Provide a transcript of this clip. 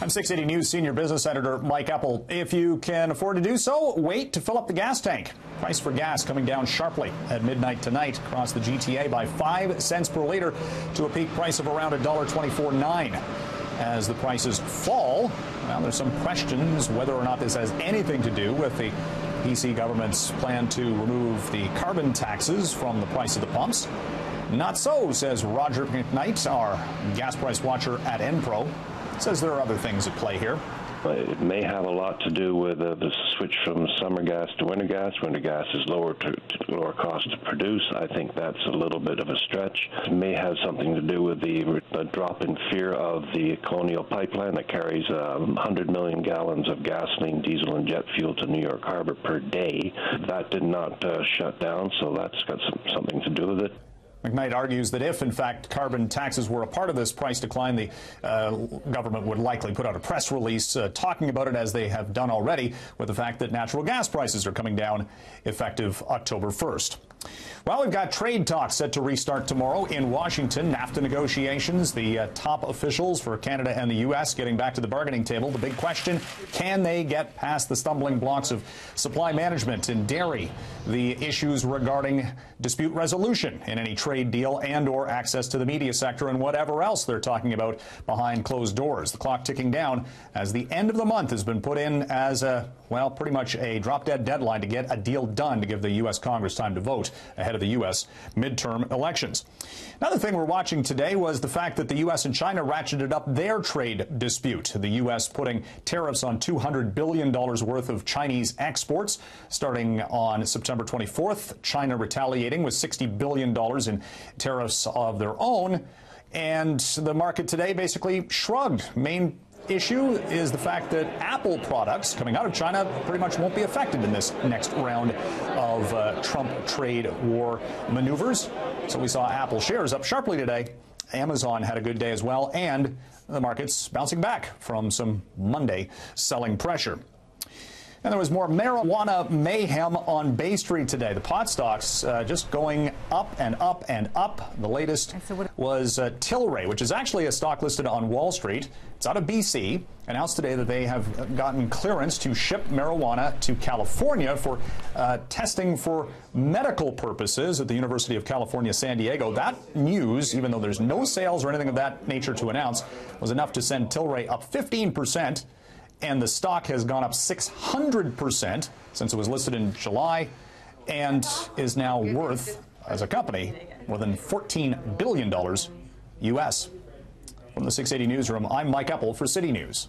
I'm 680 News Senior Business Editor Mike Eppel. If you can afford to do so, wait to fill up the gas tank. Price for gas coming down sharply at midnight tonight across the GTA by 5 cents per liter to a peak price of around $1.24.9. As the prices fall, well, there's some questions whether or not this has anything to do with the BC government's plan to remove the carbon taxes from the price of the pumps. Not so, says Roger McKnight, our gas price watcher at NPro. Says there are other things at play here. It may have a lot to do with the switch from summer gas to winter gas. Winter gas is lower cost to produce. I think that's a little bit of a stretch. It may have something to do with the drop in fear of the Colonial Pipeline that carries 100 million gallons of gasoline, diesel, and jet fuel to New York Harbor per day. That did not shut down, so that's got something to do with it. McKnight argues that if, in fact, carbon taxes were a part of this price decline, the government would likely put out a press release talking about it, as they have done already, with the fact that natural gas prices are coming down effective October 1st. Well, we've got trade talks set to restart tomorrow in Washington. NAFTA negotiations, the top officials for Canada and the U.S. getting back to the bargaining table. The big question, can they get past the stumbling blocks of supply management in dairy, the issues regarding dispute resolution in any trade deal, and or access to the media sector, and whatever else they're talking about behind closed doors. The clock ticking down as the end of the month has been put in as pretty much a drop-dead deadline to get a deal done to give the U.S. Congress time to vote ahead of the U.S. midterm elections. Another thing we're watching today was the fact that the U.S. and China ratcheted up their trade dispute. The U.S. putting tariffs on $200 billion worth of Chinese exports starting on September 24th. China retaliating with $60 billion in tariffs of their own. And the market today basically shrugged. Main issue is the fact that Apple products coming out of China pretty much won't be affected in this next round of Trump trade war maneuvers. So we saw Apple shares up sharply today. Amazon had a good day as well, and the market's bouncing back from some Monday selling pressure. And there was more marijuana mayhem on Bay Street today. The pot stocks just going up and up and up. The latest was Tilray, which is actually a stock listed on Wall Street. It's out of BC. Announced today that they have gotten clearance to ship marijuana to California for testing for medical purposes at the University of California, San Diego. That news, even though there's no sales or anything of that nature to announce, was enough to send Tilray up 15%. And the stock has gone up 600% since it was listed in July and is now worth, as a company, more than $14 billion U.S. From the 680 newsroom, I'm Mike Eppel for City News.